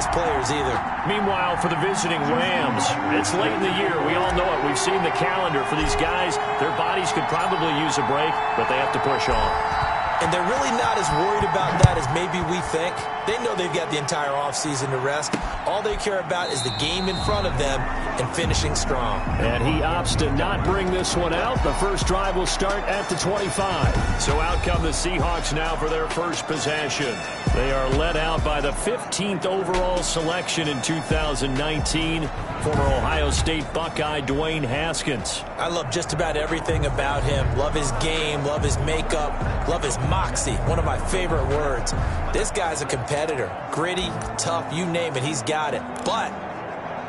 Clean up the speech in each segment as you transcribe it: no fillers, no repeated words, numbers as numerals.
best players either. Meanwhile, for the visiting Rams, it's late in the year. We all know it. We've seen the calendar for these guys. Their bodies could probably use a break, but they have to push on. And they're really not as worried about that as maybe we think. They know they've got the entire offseason to rest. All they care about is the game in front of them and finishing strong. And he opts to not bring this one out. The first drive will start at the 25. So out come the Seahawks now for their first possession. They are led out by the 15th overall selection in 2019, former Ohio State Buckeye Dwayne Haskins. I love just about everything about him. Love his game, love his makeup, love his moxie, one of my favorite words. This guy's a competitor. Gritty, tough, you name it, he's got it. But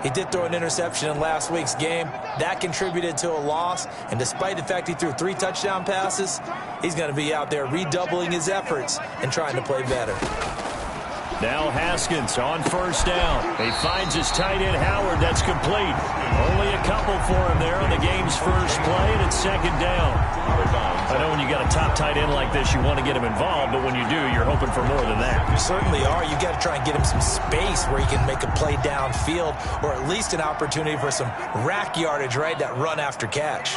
he did throw an interception in last week's game. That contributed to a loss. And despite the fact he threw 3 touchdown passes, he's going to be out there redoubling his efforts and trying to play better. Now Haskins on first down. He finds his tight end Howard. That's complete. Only a couple for him there on the game's first play, and it's second down. I know when you got a top tight end like this, you want to get him involved, but when you do, you're hoping for more than that. You certainly are. You got to try and get him some space where he can make a play downfield, or at least an opportunity for some rack yardage, right? That run after catch.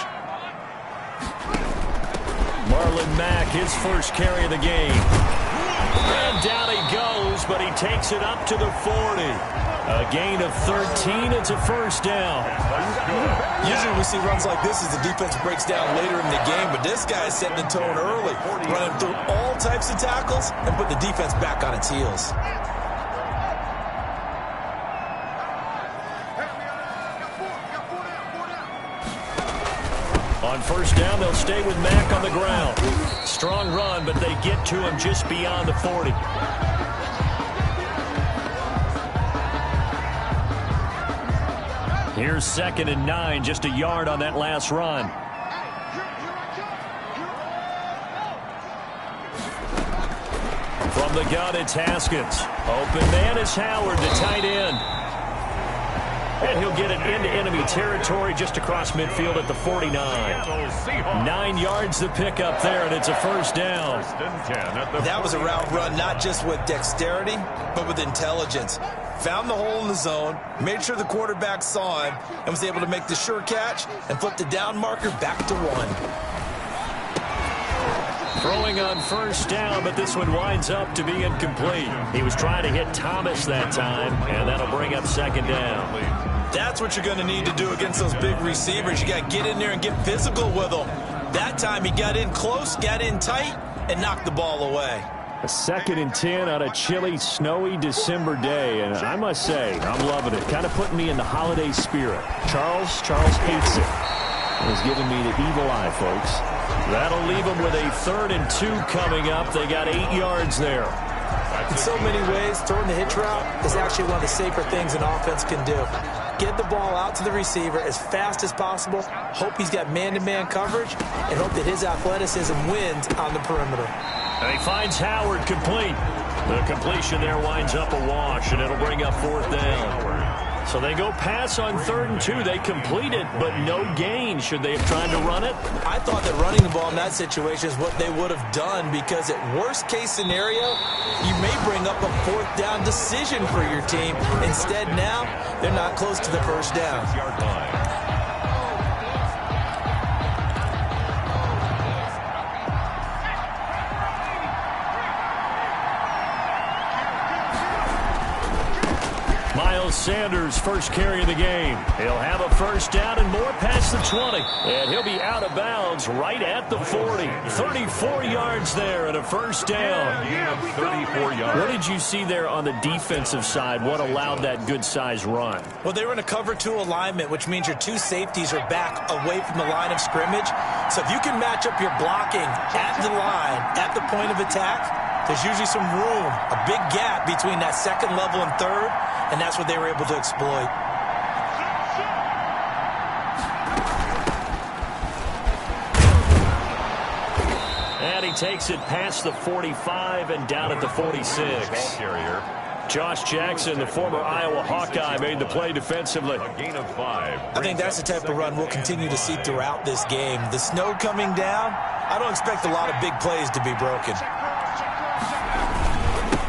Marlon Mack, his first carry of the game. And down he goes, but he takes it up to the 40. A gain of 13. It's a first down. Usually we see runs like this as the defense breaks down later in the game, but this guy is setting the tone early, running through all types of tackles and put the defense back on its heels. On first down, they'll stay with Mack on the ground. Strong run, but they get to him just beyond the 40. Here's 2nd and 9, just a yard on that last run. From the gun, it's Haskins. Open man is Howard, the tight end. And he'll get it into enemy territory just across midfield at the 49. 9 yards to pick up there, and it's a first down. That was a route run not just with dexterity, but with intelligence. Found the hole in the zone, made sure the quarterback saw him, and was able to make the sure catch and flip the down marker back to 1. Throwing on first down, but this one winds up to be incomplete. He was trying to hit Thomas that time, and that'll bring up second down. That's what you're going to need to do against those big receivers. You got to get in there and get physical with them. That time he got in close, got in tight, and knocked the ball away. A 2nd and 10 on a chilly, snowy December day, and I must say, I'm loving it. Kind of putting me in the holiday spirit. Charles hates it. He's giving me the evil eye, folks. That'll leave them with a 3rd and 2 coming up. They got 8 yards there. In so many ways, throwing the hitch route is actually one of the safer things an offense can do. Get the ball out to the receiver as fast as possible, hope he's got man-to-man coverage, and hope that his athleticism wins on the perimeter. And he finds Howard complete. The completion there winds up a wash, and it'll bring up 4th down. So they go pass on 3rd and 2. They complete it, but no gain. Should they have tried to run it? I thought that running the ball in that situation is what they would have done, because at worst case scenario, you may bring up a 4th down decision for your team. Instead now, they're not close to the first down. Sanders, first carry of the game. He'll have a first down and more past the 20. And he'll be out of bounds right at the 40. 34 yards there and a first down. 34 yards. What did you see there on the defensive side? What allowed that good size run? Well, they were in a cover 2 alignment, which means your 2 safeties are back away from the line of scrimmage. So if you can match up your blocking at the line, at the point of attack, there's usually some room, a big gap between that 2nd level and 3rd, and that's what they were able to exploit. And he takes it past the 45 and down at the 46. Josh Jackson, the former Iowa Hawkeye, made the play defensively. A gain of 5. I think that's the type of run we'll continue to see throughout this game. The snow coming down, I don't expect a lot of big plays to be broken.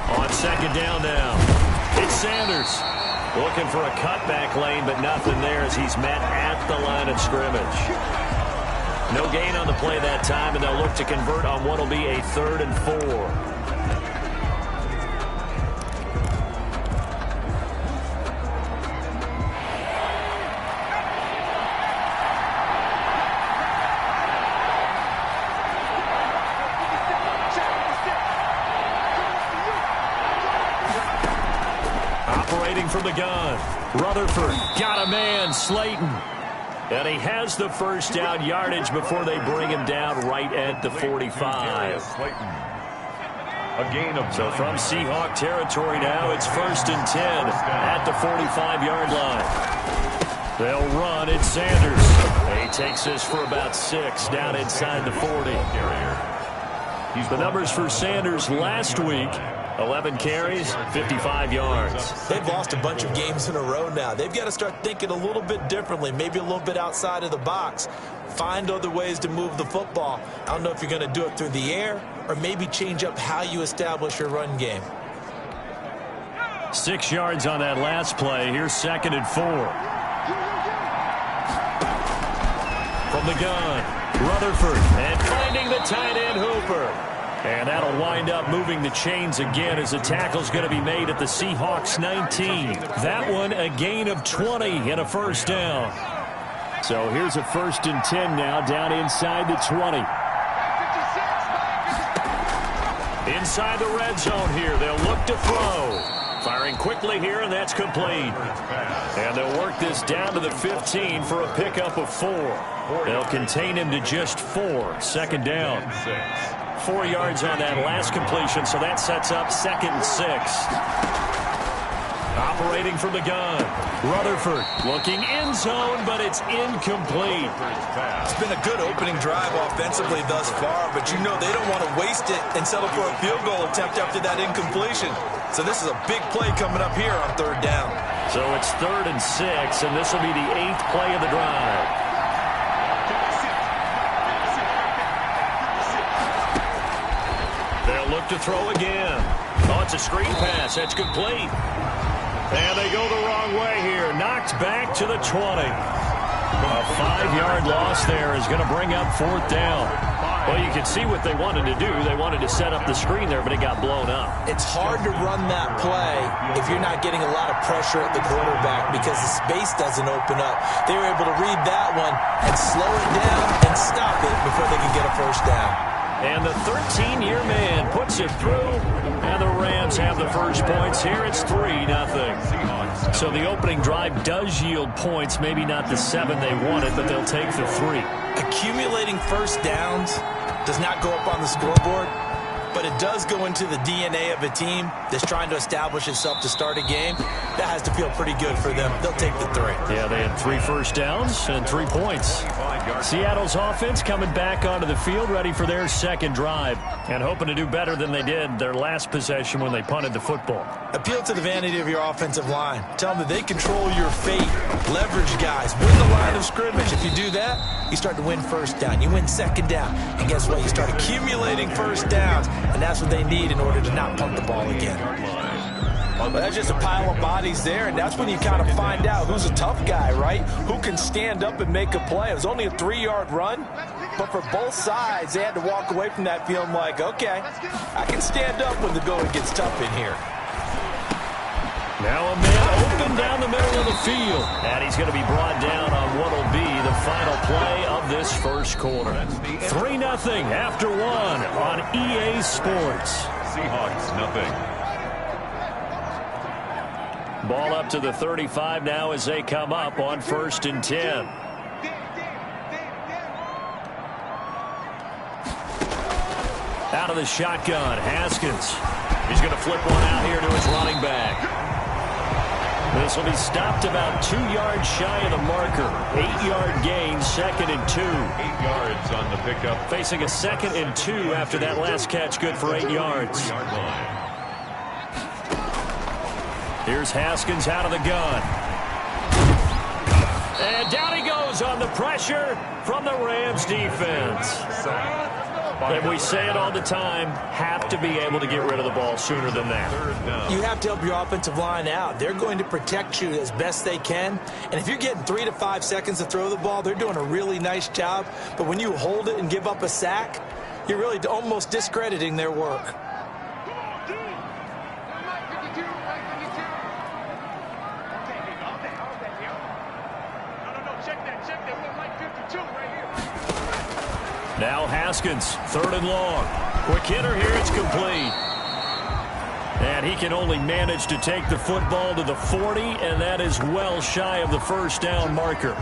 On second down now, it's Sanders. Looking for a cutback lane, but nothing there as he's met at the line of scrimmage. No gain on the play that time, and they'll look to convert on what will be a 3rd and 4. From the gun, Rutherford got a man, Slayton. And he has the first down yardage before they bring him down right at the 45. So from Seahawk territory now, it's 1st and 10 at the 45-yard line. They'll run it, Sanders. He takes this for about 6 down inside the 40. The numbers for Sanders last week: 11 carries, 55 yards. They've lost a bunch of games in a row now. They've got to start thinking a little bit differently, maybe a little bit outside of the box. Find other ways to move the football. I don't know if you're going to do it through the air or maybe change up how you establish your run game. 6 yards on that last play. Here's 2nd and 4. From the gun, Rutherford, and finding the tight end Hooper. And that'll wind up moving the chains again as the tackle's going to be made at the Seahawks 19. That one a gain of 20 and a first down. So here's a 1st and 10 now down inside the 20. Inside the red zone here. They'll look to throw. Firing quickly here, and that's complete. And they'll work this down to the 15 for a pickup of 4. They'll contain him to just 4. 2nd down. 4 yards on that last completion, so that sets up 2nd and 6. Operating from the gun, Rutherford looking end zone, but it's incomplete. It's been a good opening drive offensively thus far, but you know they don't want to waste it and settle for a field goal attempt after that incompletion. So this is a big play coming up here on 3rd down. So it's 3rd and 6, and this will be the 8th play of the drive. Look to throw again. Oh, it's a screen pass. That's complete. And they go the wrong way here. Knocked back to the 20. A 5-yard loss there is going to bring up 4th down. Well, you can see what they wanted to do. They wanted to set up the screen there, but it got blown up. It's hard to run that play if you're not getting a lot of pressure at the quarterback because the space doesn't open up. They were able to read that one and slow it down and stop it before they could get a first down. And the 13-year man puts it through, and the Rams have the first points here. It's 3-0. So the opening drive does yield points, maybe not the 7 they wanted, but they'll take the 3. Accumulating first downs does not go up on the scoreboard, but it does go into the DNA of a team that's trying to establish itself to start a game. That has to feel pretty good for them. They'll take the 3. Yeah, they had 3 first downs and 3 points. Seattle's offense coming back onto the field, ready for their 2nd drive, and hoping to do better than they did their last possession when they punted the football. Appeal to the vanity of your offensive line. Tell them that they control your fate. Leverage guys. Win the line of scrimmage. If you do that, you start to win first down. You win 2nd down. And guess what? You start accumulating first downs. And that's what they need in order to not punt the ball again. Well, that's just a pile of bodies there, and that's when you kind of find out who's a tough guy, right? Who can stand up and make a play. It was only a 3-yard run, but for both sides, they had to walk away from that feeling like, okay, I can stand up when the going gets tough in here. Now a man open down the middle of the field, and he's going to be brought down on what will be the final play of this first quarter. 3-0 after 1 on EA Sports. Seahawks, nothing. Ball up to the 35 now as they come up on 1st and 10. Out of the shotgun, Haskins. He's going to flip one out here to his running back. This will be stopped about 2 yards shy of the marker. 8-yard gain, 2nd and 2. 8 yards on the pickup. Facing a 2nd and 2 after that last catch, good for 8 yards. 8-yard line. Here's Haskins out of the gun. And down he goes on the pressure from the Rams defense. And we say it all the time, have to be able to get rid of the ball sooner than that. You have to help your offensive line out. They're going to protect you as best they can. And if you're getting 3 to 5 seconds to throw the ball, they're doing a really nice job. But when you hold it and give up a sack, you're really almost discrediting their work. Now Haskins, 3rd and long. Quick hitter here, it's complete. And he can only manage to take the football to the 40, and that is well shy of the first down marker.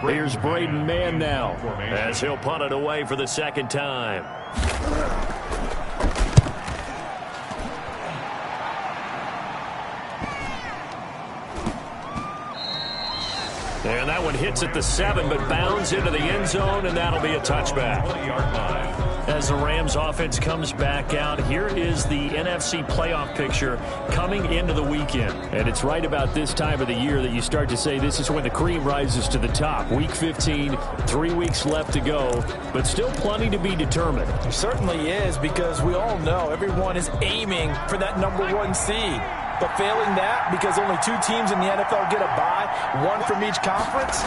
Here's Braden Mann now, as he'll punt it away for the 2nd time. And that one hits at the 7, but bounds into the end zone, and that'll be a touchback. As the Rams offense comes back out, here is the NFC playoff picture coming into the weekend. And it's right about this time of the year that you start to say this is when the cream rises to the top. Week 15, 3 weeks left to go, but still plenty to be determined. It certainly is, because we all know everyone is aiming for that #1 seed. But failing that, because only 2 teams in the NFL get a bye, 1 from each conference,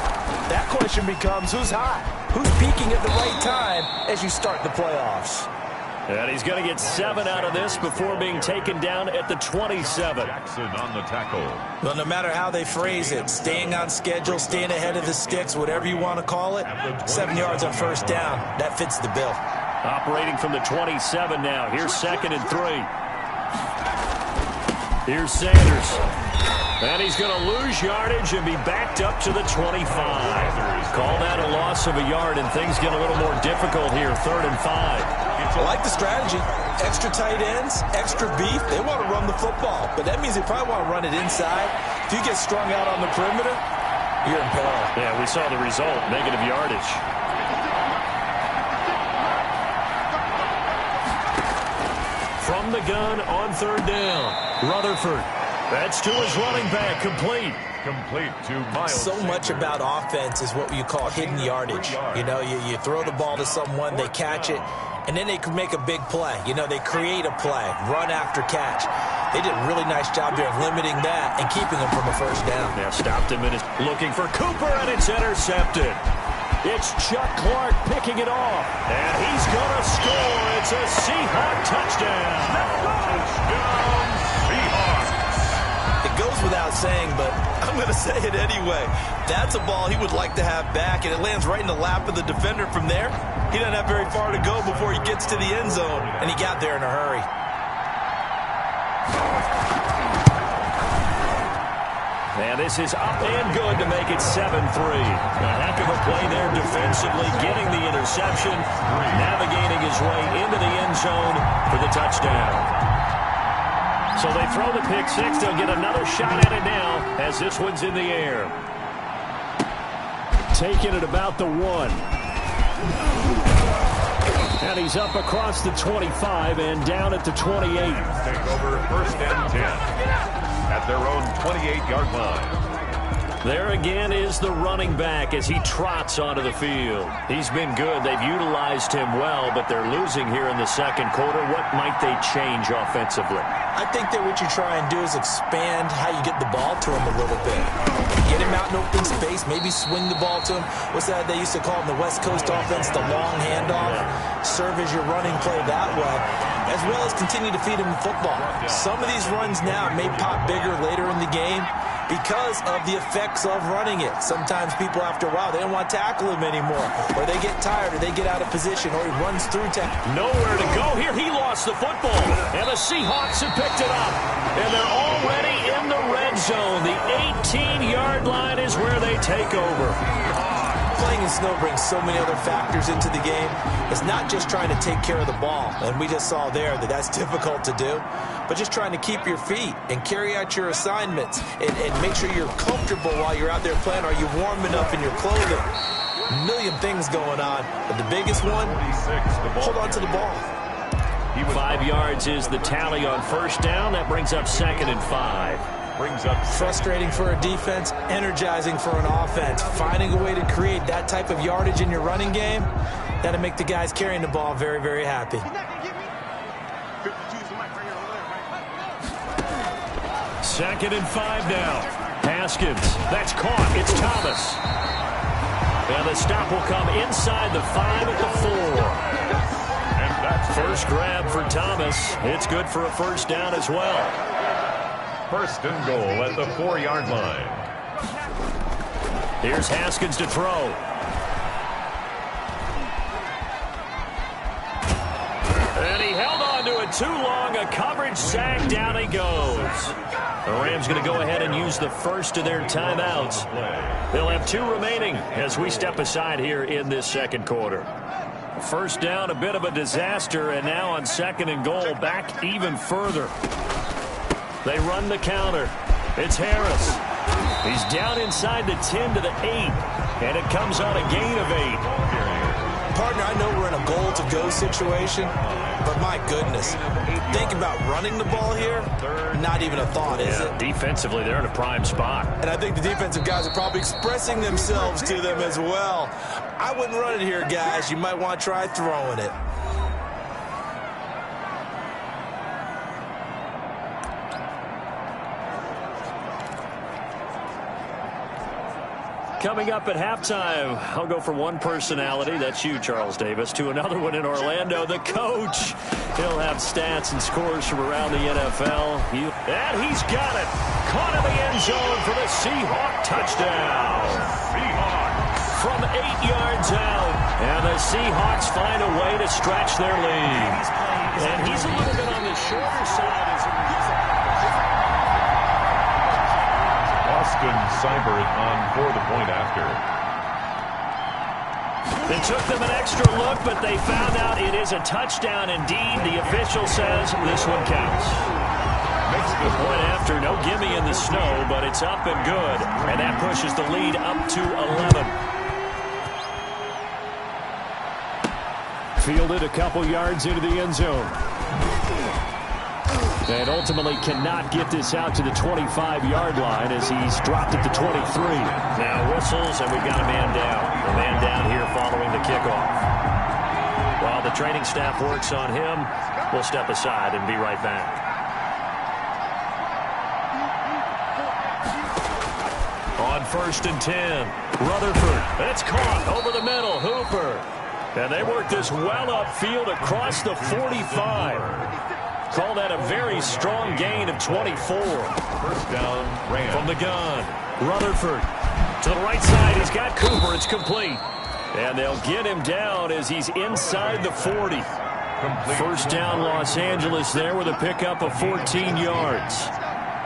that question becomes who's hot? Who's peaking at the right time as you start the playoffs? And he's going to get 7 out of this before being taken down at the 27. Jackson on the tackle. Well, no matter how they phrase it, staying on schedule, staying ahead of the sticks, whatever you want to call it, 7 yards on first down, that fits the bill. Operating from the 27 now. Here's 2nd and 3. Here's Sanders. And he's going to lose yardage and be backed up to the 25. Call that a loss of a yard, and things get a little more difficult here. 3rd and 5. I like the strategy. Extra tight ends, extra beef. They want to run the football, but that means they probably want to run it inside. If you get strung out on the perimeter, you're in peril. Yeah, we saw the result. Negative yardage. From the gun on 3rd down. Rutherford. That's to his running back. Complete. Complete to Miles. So much about offense is what you call hidden yardage. You know, you throw the ball to someone, they catch it, and then they can make a big play. You know, they create a play, run after catch. They did a really nice job there of limiting that and keeping them from a first down. Now stopped him in his looking for Cooper, and it's intercepted. It's Chuck Clark picking it off, and he's going to score. It's a Seahawk touchdown. Touchdown, Seahawks. It goes without saying, but I'm going to say it anyway. That's a ball he would like to have back, and it lands right in the lap of the defender from there. He doesn't have very far to go before he gets to the end zone, and he got there in a hurry. And this is up and good to make it 7-3. A heck of a play there defensively, getting the interception, navigating his way into the end zone for the touchdown. So they throw the pick 6. They'll get another shot at it now as this one's in the air. Taking it about the 1. And he's up across the 25 and down at the 28. Take over 1st and 10. At their own 28-yard line. There again is the running back as he trots onto the field. He's been good. They've utilized him well, but they're losing here in the 2nd quarter. What might they change offensively? I think that what you try and do is expand how you get the ball to him a little bit. Get him out in open space, maybe swing the ball to him. What's that they used to call in the West Coast offense, the long handoff? Serve as your running play that way, as well as continue to feed him the football. Some of these runs now may pop bigger later in the game because of the effects of running it. Sometimes people, after a while, they don't want to tackle him anymore, or they get tired, or they get out of position, or he runs through tackle. Nowhere to go here. He lost the football, and the Seahawks have picked it up, and they're already in the red zone. The 18-yard line is where they take over. Playing in snow brings so many other factors into the game. It's not just trying to take care of the ball, and we just saw there that that's difficult to do, but just trying to keep your feet and carry out your assignments and make sure you're comfortable while you're out there playing. Are you warm enough in your clothing? A million things going on, but the biggest one, hold on to the ball. 5 yards is the tally on first down. That brings up 2nd and 5. brings up Frustrating for a defense, energizing for an offense. Finding a way to create that type of yardage in your running game, that'll make the guys carrying the ball very, very happy. Second and 5 now. Haskins. That's caught. It's Thomas. And the stop will come inside the 5 at the 4. and that's First grab for Thomas. It's good for a first down as well. first and goal at the 4-yard line. Here's Haskins to throw. And he held on to it too long. A coverage sack. Down he goes. The Rams going to go ahead and use the first of their timeouts. They'll have 2 remaining as we step aside here in this second quarter. First down, a bit of a disaster, and now on second and goal, back even further. They run the counter. It's Harris. He's down inside the 10 to the 8, and it comes on a gain of 8. Partner, I know we're in a goal-to-go situation, but my goodness, think about running the ball here, not even a thought, is it? Defensively, they're in a prime spot. And I think the defensive guys are probably expressing themselves to them as well. I wouldn't run it here, guys. You might want to try throwing it. Coming up at halftime, I'll go from one personality, that's you, Charles Davis, to another one in Orlando, the coach. He'll have stats and scores from around the NFL. And he's got it. Caught in the end zone for the Seahawk touchdown. Seahawks from 8 yards out. And the Seahawks find a way to stretch their lead. And he's a little bit on the shorter side as Austin Seibert on for the point after. It took them an extra look, but they found out it is a touchdown indeed. The official says this one counts. Makes The point after, no gimme in the snow, but it's up and good. And that pushes the lead up to 11. Fielded a couple yards into the end zone. And ultimately cannot get this out to the 25-yard line as he's dropped at the 23. Now whistles, and we've got a man down. A man down here following the kickoff. While the training staff works on him, we'll step aside and be right back. On first and 10, Rutherford. It's caught over the middle. Hooper. And they work this well upfield across the 45. Call that a very strong gain of 24. first down, Rams. From the gun, Rutherford. To the right side, he's got Cooper. It's complete. And they'll get him down as he's inside the 40. Complete. First down, Los Angeles there with a pickup of 14 yards.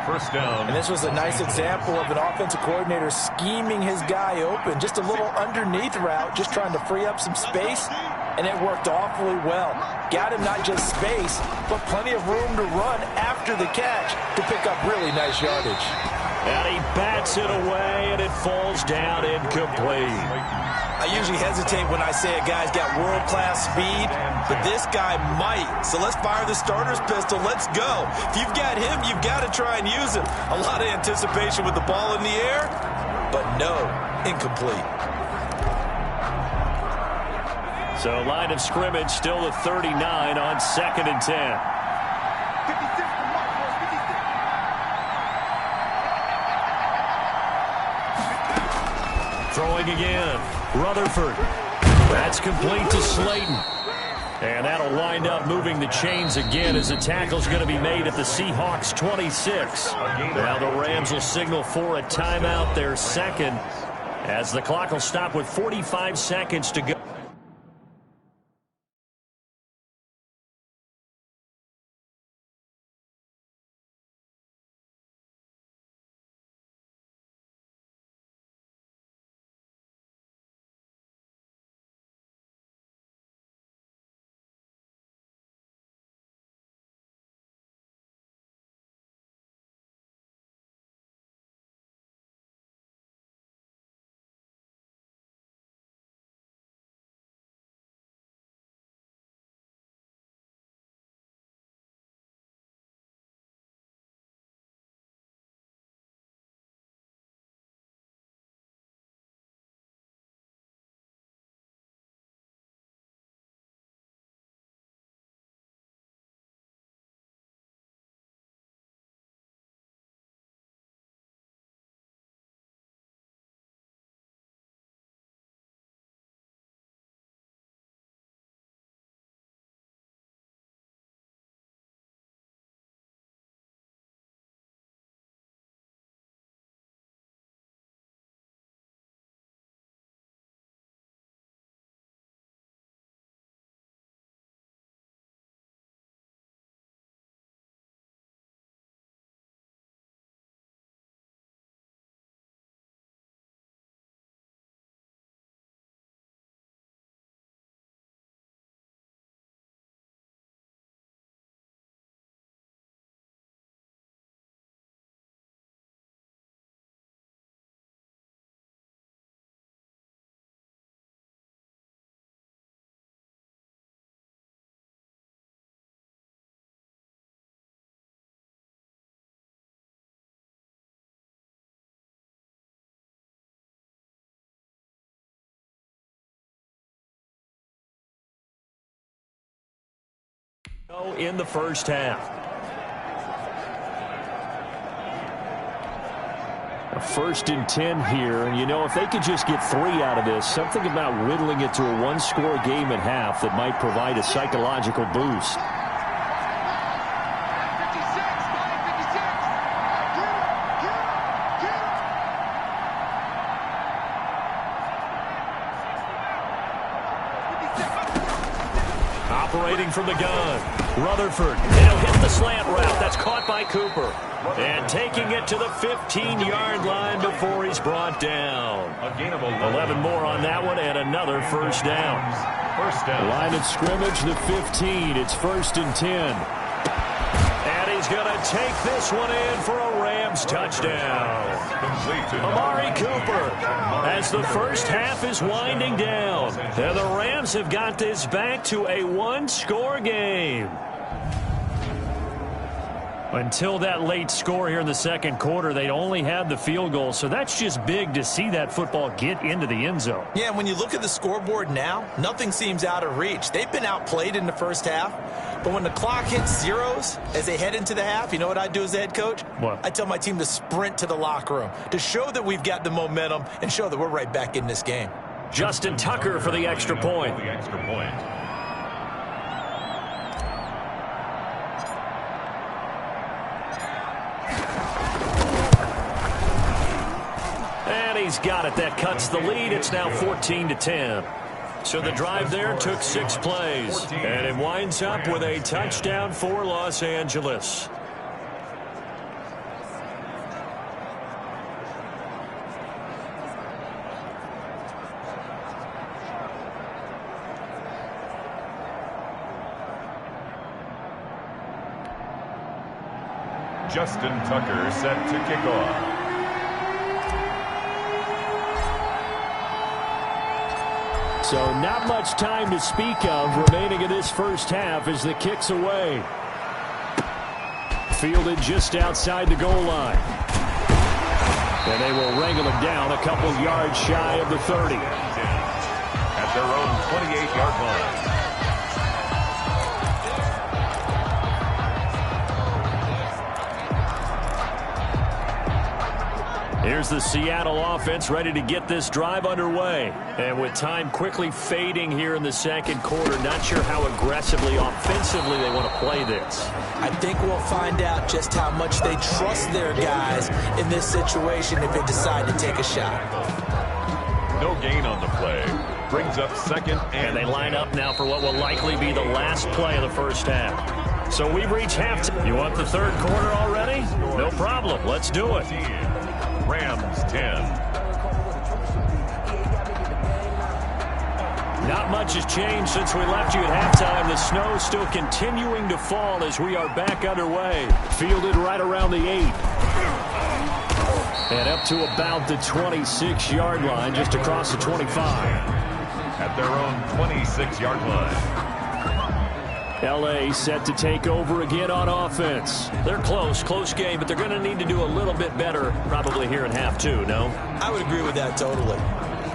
First down. And this was a nice example of an offensive coordinator scheming his guy open. Just a little underneath route, just trying to free up some space, and it worked awfully well. Got him not just space, but plenty of room to run after the catch to pick up really nice yardage. And he bats it away, and it falls down incomplete. I usually hesitate when I say a guy's got world-class speed, but this guy might. So let's fire the starter's pistol. Let's go. If you've got him, you've got to try and use him. A lot of anticipation with the ball in the air, but no, incomplete. So line of scrimmage still the 39 on second and 10. Throwing again. Rutherford. That's complete to Slayton. And that'll wind up moving the chains again as the tackle's going to be made at the Seahawks 26. Now the Rams will signal for a timeout, their second, as the clock will stop with 45 seconds to go. In the first half. A 1st and 10 here, and you know, if they could just get 3 out of this, something about whittling it to a 1-score game at half that might provide a psychological boost. Operating from the gun, Rutherford. He'll hit the slant route. That's caught by Cooper. And taking it to the 15-yard line before he's brought down. 11 more on that one and another first down. Line of scrimmage, the 15. It's 1st and 10. And he's going to take this one in for a Rams touchdown. Amari Cooper, as the first half is winding down, and the Rams have got this back to a 1-score game. Until that late score here in the second quarter, they only had the field goal, so that's just big to see that football get into the end zone. Yeah, when you look at the scoreboard now, nothing seems out of reach. They've been outplayed in the first half, but when the clock hits zeros as they head into the half, you know what I do as the head coach? What? I tell my team to sprint to the locker room to show that we've got the momentum and show that we're right back in this game. Justin Tucker for the extra point. He's got it. That cuts the lead. It's now 14-10. So the drive there took 6 plays. And it winds up with a touchdown for Los Angeles. Justin Tucker set to kick off. So not much time to speak of remaining in this first half as the kick's away. Fielded just outside the goal line. And they will wrangle him down a couple yards shy of the 30. At their own 28-yard line. Here's the Seattle offense ready to get this drive underway. And with time quickly fading here in the second quarter, not sure how aggressively, offensively they want to play this. I think we'll find out just how much they trust their guys in this situation if they decide to take a shot. No gain on the play. Brings up 2nd and they line up now for what will likely be the last play of the first half. So we've reached halftime. You want the third quarter already? No problem. Let's do it. Rams 10. Not much has changed since we left you at halftime. The snow still continuing to fall as we are back underway. Fielded right around the 8. And up to about the 26-yard line, just across the 25. At their own 26-yard line. L.A. set to take over again on offense. They're close game, but they're going to need to do a little bit better probably here in half 2, no? I would agree with that totally.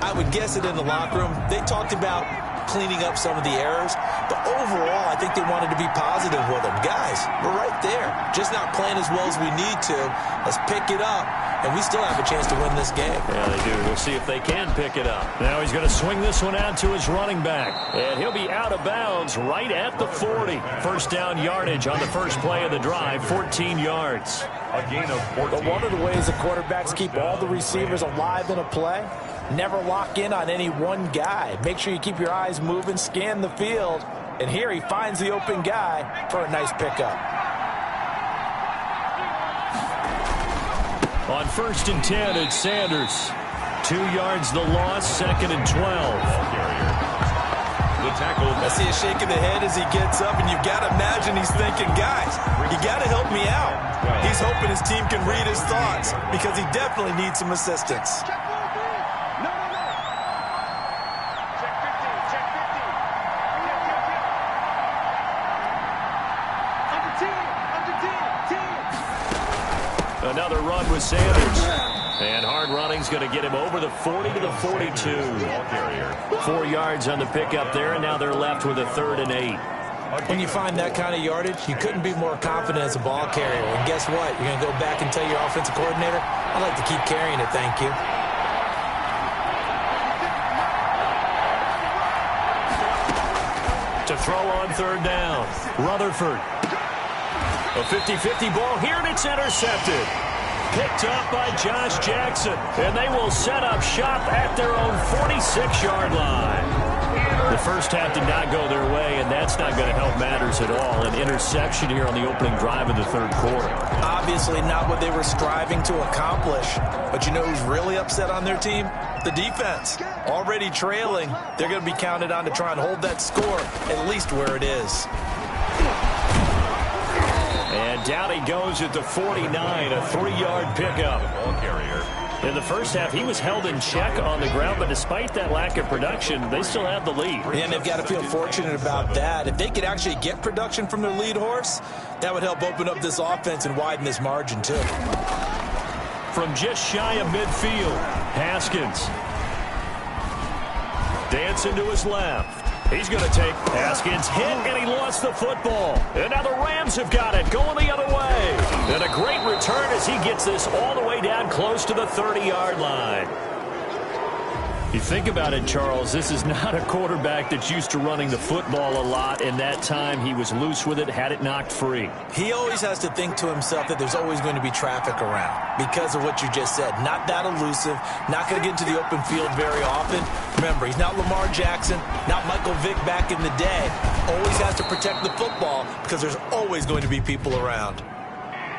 I would guess it in the locker room. They talked about cleaning up some of the errors, but overall, I think they wanted to be positive with them. Guys, we're right there. Just not playing as well as we need to. Let's pick it up, and we still have a chance to win this game. Yeah, they do. We'll see if they can pick it up. Now he's going to swing this one out to his running back, and he'll be out of bounds right at the 40. First down yardage on the first play of the drive, 14 yards. A gain of 14. But one of the ways the quarterbacks keep all the receivers alive in a play, never lock in on any one guy. Make sure you keep your eyes moving, scan the field, and here he finds the open guy for a nice pickup. On 1st and 10, it's Sanders. 2 yards the loss, 2nd and 12. The tackle. I see a shake of the head as he gets up, and you've got to imagine he's thinking, guys, you got to help me out. He's hoping his team can read his thoughts because he definitely needs some assistance. Another run with Sanders. And hard running's going to get him over the 40 to the 42. 4 yards on the pickup there, and now they're left with a 3rd and 8. When you find that kind of yardage, you couldn't be more confident as a ball carrier. And guess what? You're going to go back and tell your offensive coordinator, I'd like to keep carrying it, thank you. To throw on third down, Rutherford. A 50-50 ball here, and it's intercepted. Picked up by Josh Jackson, and they will set up shop at their own 46-yard line. The first half did not go their way, and that's not going to help matters at all. An interception here on the opening drive of the third quarter. Obviously not what they were striving to accomplish. But you know who's really upset on their team? The defense. Already trailing. They're going to be counted on to try and hold that score at least where it is. And down he goes at the 49, a 3-yard pickup. Ball carrier. In the first half, he was held in check on the ground, but despite that lack of production, they still have the lead. And they've got to feel fortunate about that. If they could actually get production from their lead horse, that would help open up this offense and widen this margin, too. From just shy of midfield, Haskins. Dancing to his left. He's going to take Haskins hit, and he lost the football. And now the Rams have got it, going the other way. And a great return as he gets this all the way down close to the 30-yard line. You think about it, Charles, this is not a quarterback that's used to running the football a lot. In that time, he was loose with it, had it knocked free. He always has to think to himself that there's always going to be traffic around because of what you just said. Not that elusive, not going to get into the open field very often. Remember, he's not Lamar Jackson, not Michael Vick back in the day. Always has to protect the football because there's always going to be people around.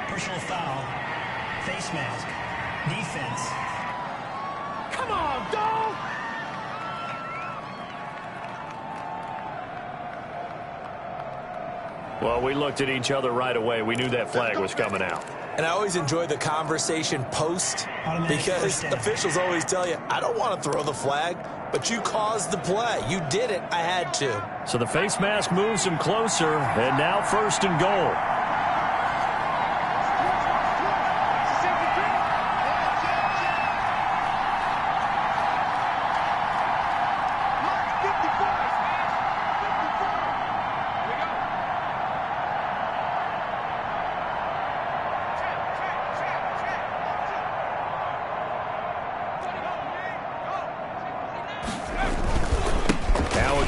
Personal foul, face mask, defense. Come on, dog! Well, we looked at each other right away. We knew that flag was coming out. And I always enjoy the conversation post because officials always tell you, I don't want to throw the flag, but you caused the play. You did it. I had to. So the face mask moves him closer, and now first and goal.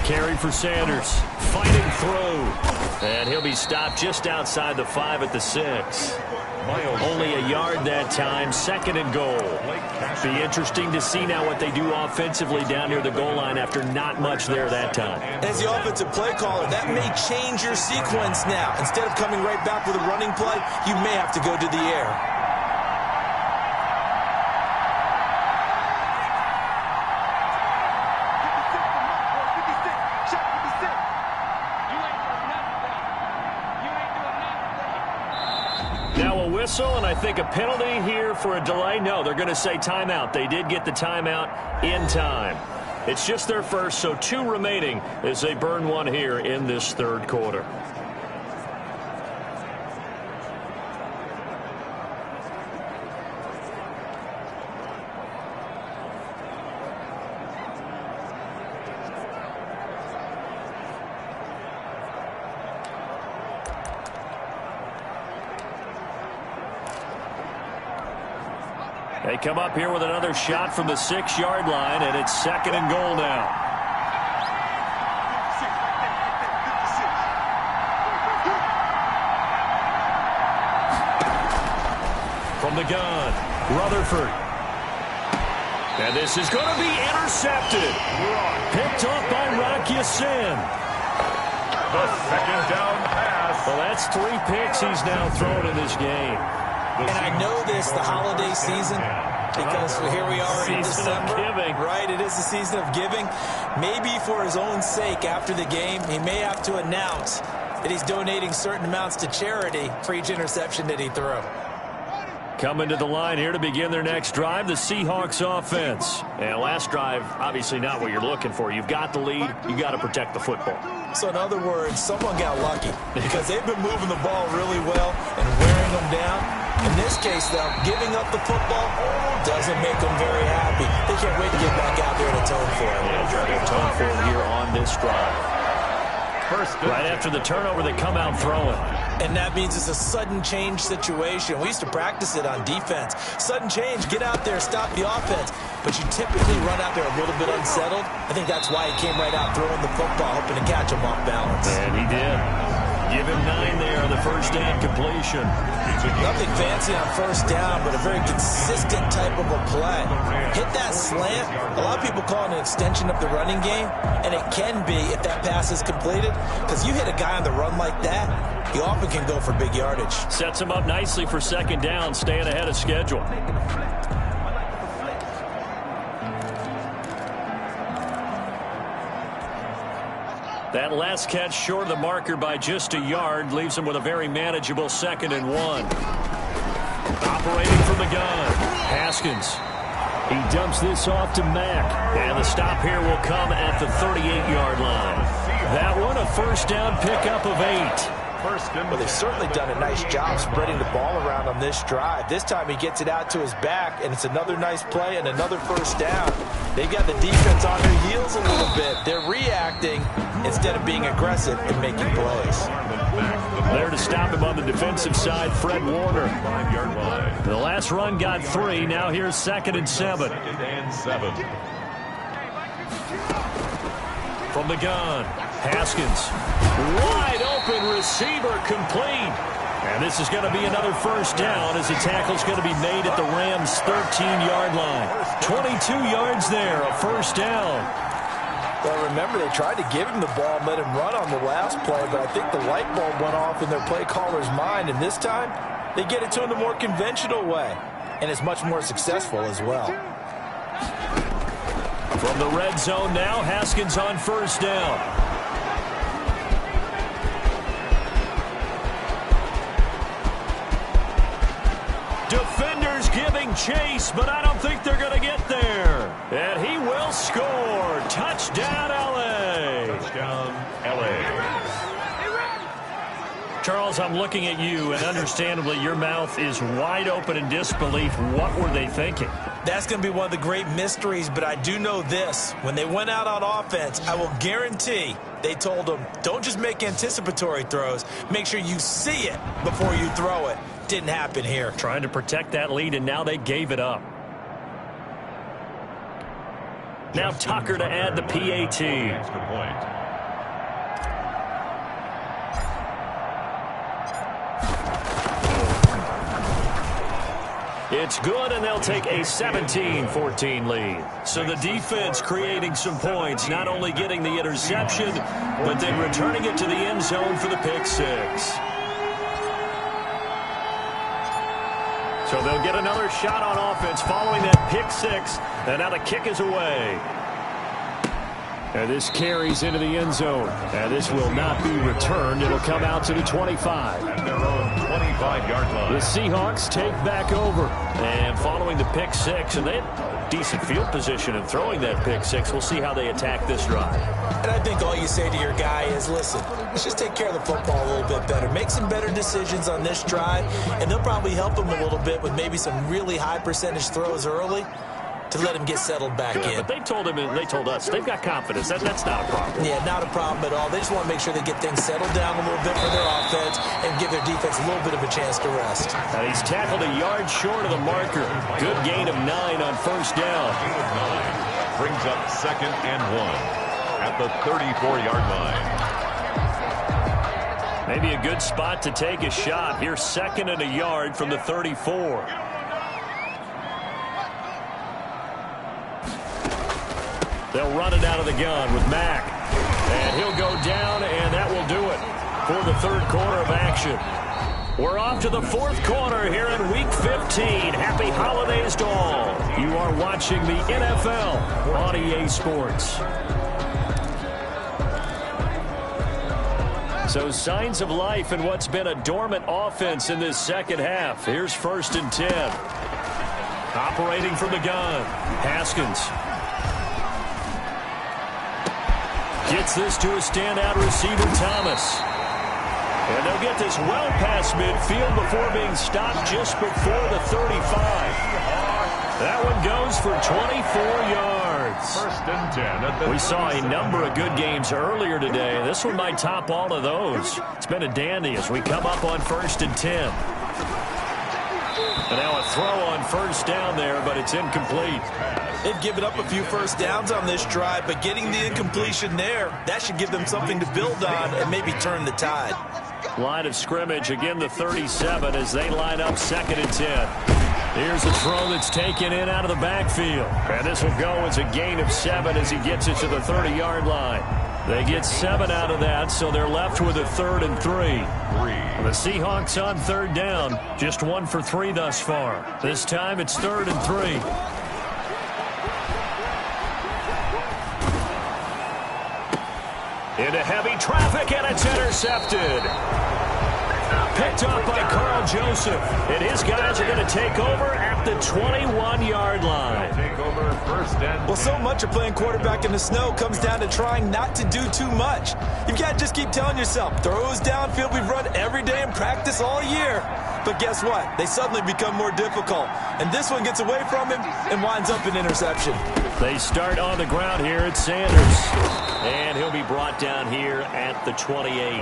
Carry for Sanders, fighting through, and he'll be stopped just outside the 5 at the 6. Only a yard that time, second and goal. Be interesting to see now what they do offensively down near the goal line after not much there that time. As the offensive play caller, that may change your sequence now. Instead of coming right back with a running play, you may have to go to the air. And I think a penalty here for a delay. No, they're going to say timeout. They did get the timeout in time. It's just their first, so 2 remaining as they burn 1 here in this third quarter. They come up here with another shot from the 6-yard line, and it's second and goal now. From the gun, Rutherford. And this is going to be intercepted. Picked off by Rocky Sin. The second down pass. Well, that's 3 picks he's now thrown in this game. And I know this, the holiday season, because here we are in December, right? It is the season of giving. Maybe for his own sake, after the game, he may have to announce that he's donating certain amounts to charity for each interception that he threw. Coming to the line here to begin their next drive, the Seahawks offense. And last drive, obviously not what you're looking for. You've got the lead. You got to protect the football. So in other words, someone got lucky because they've been moving the ball really well and wearing them down. In this case, though, giving up the football doesn't make them very happy. They can't wait to get back out there and atone for it. Yeah, try to atone for it here on this drive. First and Right after the turnover, they come out throwing. And that means it's a sudden change situation. We used to practice it on defense. Sudden change, get out there, stop the offense. But you typically run out there a little bit unsettled. I think that's why he came right out throwing the football, hoping to catch him off balance. And he did. Give him 9 there on the first down completion. Nothing fancy on first down, but a very consistent type of a play. Hit that slant. A lot of people call it an extension of the running game, and it can be if that pass is completed, because you hit a guy on the run like that, he often can go for big yardage. Sets him up nicely for second down, staying ahead of schedule. That last catch short of the marker by just a yard leaves him with a very manageable 2nd and 1. Operating from the gun, Haskins. He dumps this off to Mack. And the stop here will come at the 38-yard line. That one, a first down pickup of 8. Well, they've certainly done a nice job spreading the ball around on this drive. This time he gets it out to his back, and it's another nice play and another first down. They've got the defense on their heels a little bit. They're reacting instead of being aggressive and making plays. There to stop him on the defensive side, Fred Warner. The last run got 3. Now here's 2nd and 7. From the gun, Haskins. Wide open receiver complete. And this is going to be another first down as the tackle's going to be made at the Rams' 13-yard line. 22 yards there, a first down. Well, remember, they tried to give him the ball and let him run on the last play, but I think the light bulb went off in their play caller's mind, and this time they get it to him the more conventional way, and it's much more successful as well. From the red zone now, Haskins on first down. Defenders giving chase, but I don't think they're going to get there. And he will score. Touchdown, L.A. Touchdown, L.A. Charles, I'm looking at you, and understandably, your mouth is wide open in disbelief. What were they thinking? That's going to be one of the great mysteries, but I do know this. When they went out on offense, I will guarantee they told them, don't just make anticipatory throws. Make sure you see it before you throw it. Didn't happen here. Trying to protect that lead, and now they gave it up. Now Tucker to add the PAT. Extra point. It's good, and they'll take a 17-14 lead. So the defense creating some points, not only getting the interception, but then returning it to the end zone for the pick 6. So they'll get another shot on offense following that pick 6, and now the kick is away. And this carries into the end zone. And this will not be returned. It'll come out to the 25. At their own 25-yard line. The Seahawks take back over. And following the pick 6, and they had decent field position in throwing that pick 6. We'll see how they attack this drive. And I think all you say to your guy is, listen, let's just take care of the football a little bit better. Make some better decisions on this drive, and they'll probably help him a little bit with maybe some really high percentage throws early to let him get settled back in. But they told him, and they told us, they've got confidence. That's not a problem. Yeah, not a problem at all. They just want to make sure they get things settled down a little bit for their offense and give their defense a little bit of a chance to rest. And he's tackled a yard short of the marker. Good gain of 9 on first down. Gain of 9 brings up 2nd and 1 at the 34-yard line. Maybe a good spot to take a shot. Here's 2nd and a yard from the 34. They'll run it out of the gun with Mack. And he'll go down, and that will do it for the third quarter of action. We're off to the fourth quarter here in Week 15. Happy holidays to all. You are watching the NFL on EA Sports. So signs of life in what's been a dormant offense in this second half. Here's 1st and 10. Operating from the gun, Haskins. Gets this to a standout receiver, Thomas. And they'll get this well past midfield before being stopped just before the 35. That one goes for 24 yards. First and 10 at the We saw a number of good games earlier today. This one might top all of those. It's been a dandy as we come up on 1st and 10. And now a throw on first down there, but it's incomplete. They've given up a few first downs on this drive, but getting the incompletion there, that should give them something to build on and maybe turn the tide. Line of scrimmage, again the 37 as they line up 2nd and 10. Here's a throw that's taken in out of the backfield. And this will go as a gain of 7 as he gets it to the 30-yard line. They get 7 out of that, so they're left with a 3rd and 3. The Seahawks on 3rd down, just 1 for 3 thus far. This time it's 3rd and 3. Into heavy traffic, and it's intercepted. Picked up by Carl Joseph, and his guys are going to take over at the 21-yard line. Take over first and Well, so much of playing quarterback in the snow comes down to trying not to do too much. You've got to just keep telling yourself, throws downfield we've run every day in practice all year. But guess what? They suddenly become more difficult. And this one gets away from him and winds up an interception. They start on the ground here at Sanders. And he'll be brought down here at the 28.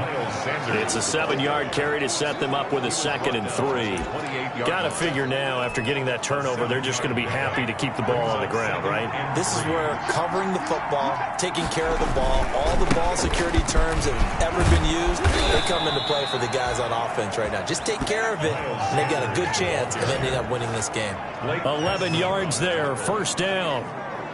It's a 7-yard carry to set them up with a 2nd and 3. Got to figure now, after getting that turnover, they're just going to be happy to keep the ball on the ground, right? This is where covering the football, taking care of the ball, all the ball security terms that have ever been used, they come into play for the guys on offense right now. Just take care of it, and they've got a good chance of ending up winning this game. 11 yards there, 1st down.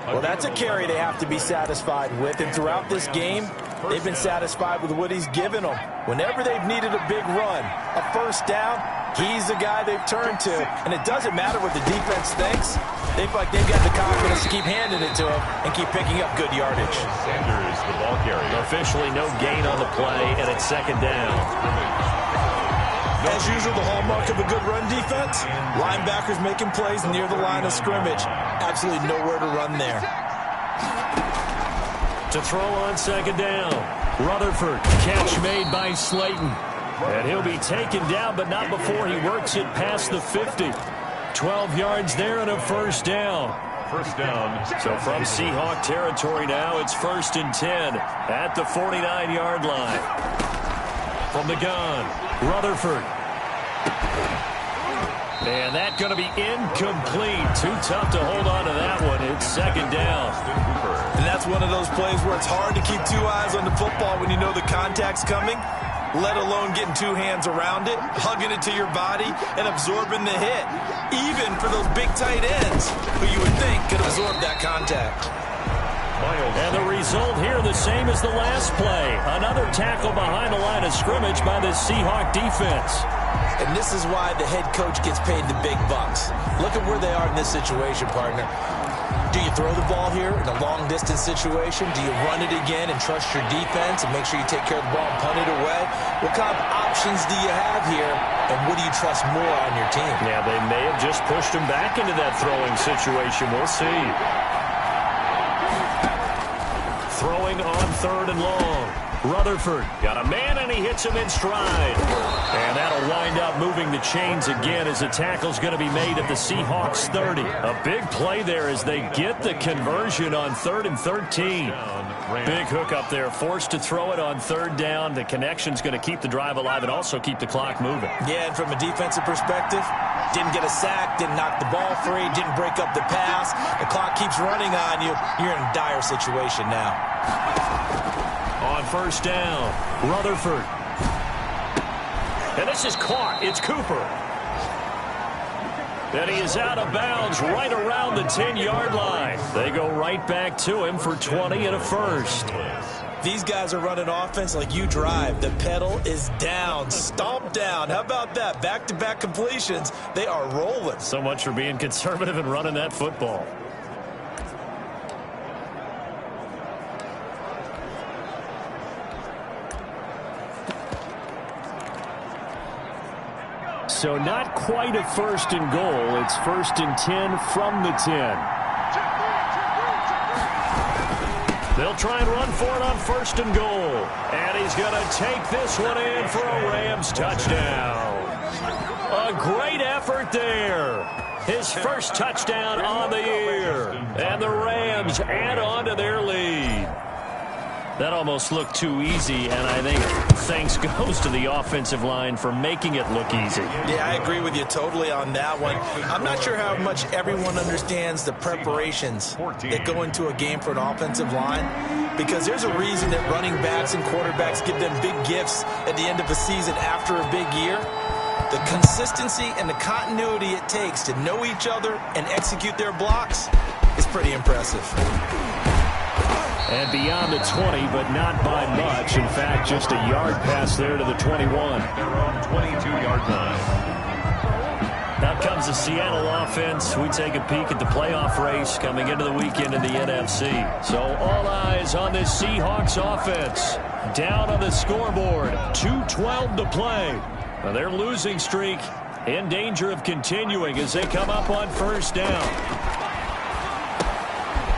Well, that's a carry they have to be satisfied with, and throughout this game, they've been satisfied with what he's given them. Whenever they've needed a big run, a 1st down, he's the guy they've turned to. And it doesn't matter what the defense thinks. They feel like they've got the confidence to keep handing it to him and keep picking up good yardage. Sanders, the ball carrier. Officially no gain on the play, and it's 2nd down. As usual, the hallmark of a good run defense, linebackers making plays near the line of scrimmage. Absolutely nowhere to run there. To throw on 2nd down, Rutherford, catch made by Slayton. And he'll be taken down, but not before he works it past the 50. 12 yards there and a 1st down. First down. So from Seahawk territory now, it's 1st and 10 at the 49-yard line. From the gun, Rutherford. And that's going to be incomplete. Too tough to hold on to that one. It's 2nd down. And that's one of those plays where it's hard to keep 2 eyes on the football when you know the contact's coming, let alone getting 2 hands around it, hugging it to your body, and absorbing the hit. Even for those big tight ends who you would think could absorb that contact. And the result here the same as the last play. Another tackle behind the line of scrimmage by the Seahawk defense. And this is why the head coach gets paid the big bucks. Look at where they are in this situation, partner. Do you throw the ball here in a long-distance situation? Do you run it again and trust your defense and make sure you take care of the ball and punt it away? What kind of options do you have here, and what do you trust more on your team? Yeah, they may have just pushed him back into that throwing situation. We'll see. Throwing on 3rd and long. Rutherford got a man, and he hits him in stride. And that'll wind up moving the chains again as the tackle's going to be made at the Seahawks 30. A big play there as they get the conversion on 3rd and 13. Big hook up there, forced to throw it on 3rd down. The connection's going to keep the drive alive and also keep the clock moving. Yeah, and from a defensive perspective, didn't get a sack, didn't knock the ball free, didn't break up the pass. The clock keeps running on you. You're in a dire situation now. On 1st down, Rutherford. And this is caught. It's Cooper. And he is out of bounds right around the 10-yard line. They go right back to him for 20 and a 1st. These guys are running offense like you drive. The pedal is down, stomped down. How about that? Back-to-back completions. They are rolling. So much for being conservative and running that football. So not quite a 1st and goal. It's 1st and 10 from the 10. They'll try and run for it on 1st and goal. And he's going to take this one in for a Rams touchdown. A great effort there. His first touchdown on the year. And the Rams add on to their lead. That almost looked too easy, and I think thanks goes to the offensive line for making it look easy. Yeah, I agree with you totally on that one. I'm not sure how much everyone understands the preparations that go into a game for an offensive line, because there's a reason that running backs and quarterbacks give them big gifts at the end of a season after a big year. The consistency and the continuity it takes to know each other and execute their blocks is pretty impressive. And beyond the 20, but not by much. In fact, just a yard pass there to the 21. Their own 22-yard line. Out comes the Seattle offense. We take a peek at the playoff race coming into the weekend in the NFC. So all eyes on this Seahawks offense. Down on the scoreboard, 2:12 to play. Now their losing streak in danger of continuing as they come up on first down.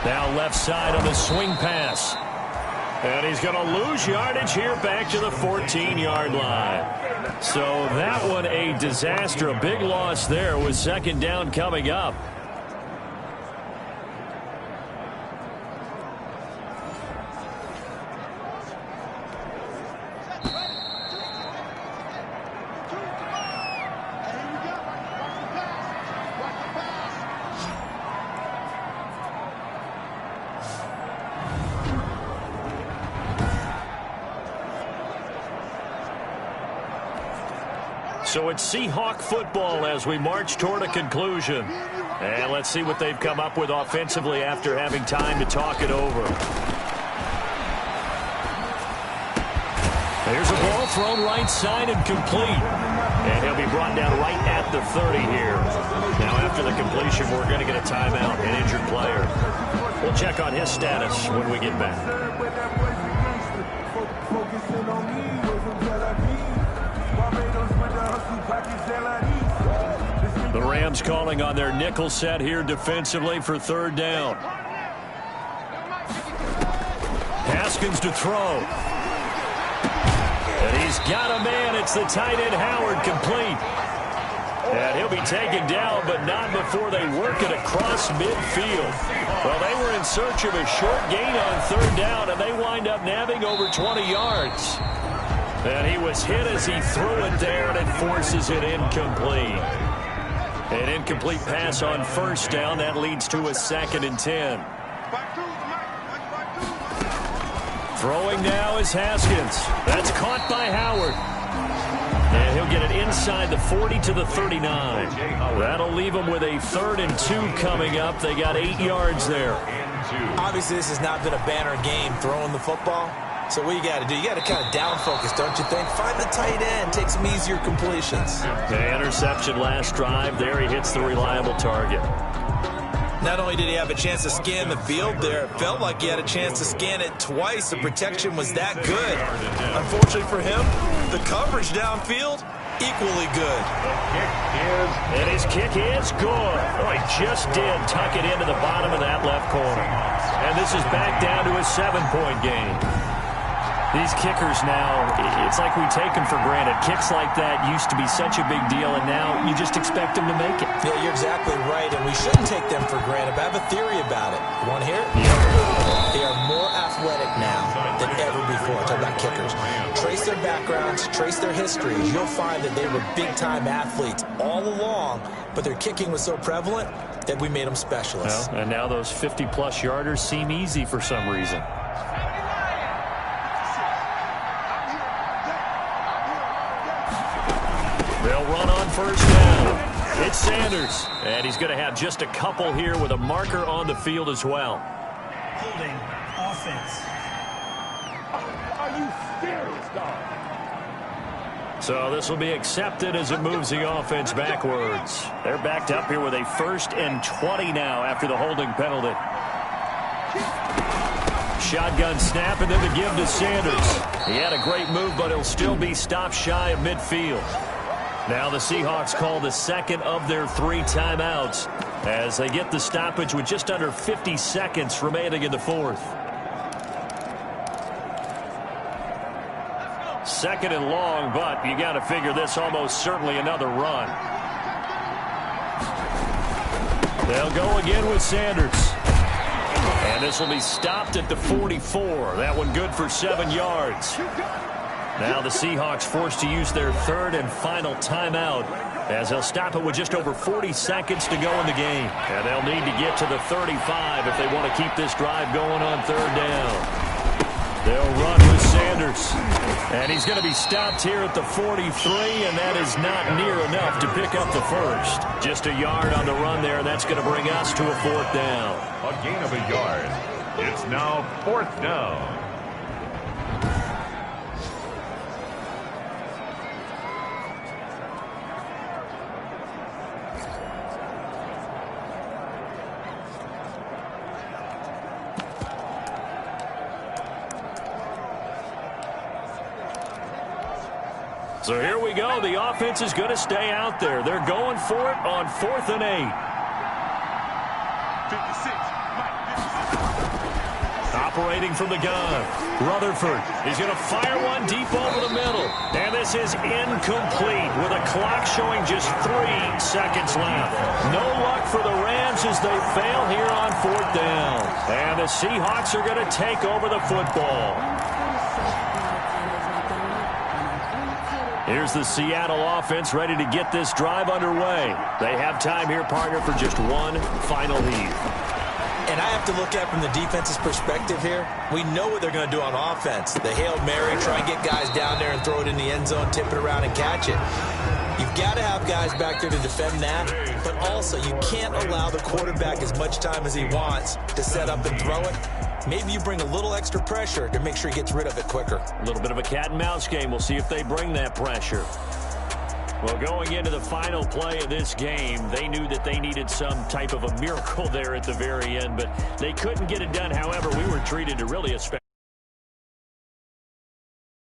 Now left side on the swing pass. And he's going to lose yardage here back to the 14-yard line. So that one a disaster. A big loss there with second down coming up. So it's Seahawk football as we march toward a conclusion. And let's see what they've come up with offensively after having time to talk it over. There's a ball thrown right side and complete. And he'll be brought down right at the 30 here. Now after the completion, we're going to get a timeout, an injured player. We'll check on his status when we get back. The Rams calling on their nickel set here defensively for third down. Haskins to throw. And he's got a man. It's the tight end Howard, complete. And he'll be taken down, but not before they work it across midfield. Well, they were in search of a short gain on third down, and they wind up nabbing over 20 yards. And he was hit as he threw it there, and it forces it incomplete. An incomplete pass on first down. That leads to a 2nd and 10. Throwing now is Haskins. That's caught by Howard. And he'll get it inside the 40 to the 39. That'll leave him with a 3rd and 2 coming up. They got 8 yards there. Obviously, this has not been a banner game throwing the football. So what you got to do, you got to kind of down focus, don't you think? Find the tight end, take some easier completions. The interception last drive. There he hits the reliable target. Not only did he have a chance to scan the field there, it felt like he had a chance to scan it twice. The protection was that good. Unfortunately for him, the coverage downfield, equally good. And his kick is good. Oh, he just did tuck it into the bottom of that left corner. And this is back down to a 7-point game. These kickers now, it's like we take them for granted. Kicks like that used to be such a big deal, and now you just expect them to make it. Yeah, you're exactly right, and we shouldn't take them for granted, but I have a theory about it. You want to hear it? Yeah. They are more athletic now than ever before. I'm talking about kickers. Trace their backgrounds, trace their histories. You'll find that they were big-time athletes all along, but their kicking was so prevalent that we made them specialists. Well, and now those 50-plus yarders seem easy for some reason. They'll run on first down. It's Sanders. And he's going to have just a couple here with a marker on the field as well. Holding offense. Are you serious, dog? So this will be accepted as it moves the offense backwards. They're backed up here with a 1st and 20 now after the holding penalty. Shotgun snap and then the give to Sanders. He had a great move, but he'll still be stopped shy of midfield. Now the Seahawks call the 2nd of their 3 timeouts as they get the stoppage with just under 50 seconds remaining in the 4th. 2nd and long, but you got to figure this almost certainly another run. They'll go again with Sanders. And this will be stopped at the 44. That one good for 7 yards. Now the Seahawks forced to use their third and final timeout, as they'll stop it with just over 40 seconds to go in the game. And they'll need to get to the 35 if they want to keep this drive going on third down. They'll run with Sanders. And he's going to be stopped here at the 43, and that is not near enough to pick up the first. Just a yard on the run there, and that's going to bring us to a 4th down. A gain of a yard. It's now 4th down. So here we go. The offense is going to stay out there. They're going for it on 4th and 8. 56. Operating from the gun. Rutherford is going to fire one deep over the middle. And this is incomplete with a clock showing just 3 seconds left. No luck for the Rams as they fail here on 4th down. And the Seahawks are going to take over the football. Here's the Seattle offense ready to get this drive underway. They have time here, partner, for just one final heave. And I have to look at it from the defense's perspective here. We know what they're going to do on offense. The Hail Mary, try and get guys down there and throw it in the end zone, tip it around and catch it. You've got to have guys back there to defend that, but also you can't allow the quarterback as much time as he wants to set up and throw it. Maybe you bring a little extra pressure to make sure he gets rid of it quicker. A little bit of a cat and mouse game. We'll see if they bring that pressure. Well, going into the final play of this game, they knew that they needed some type of a miracle there at the very end, but they couldn't get it done. However, we were treated to really a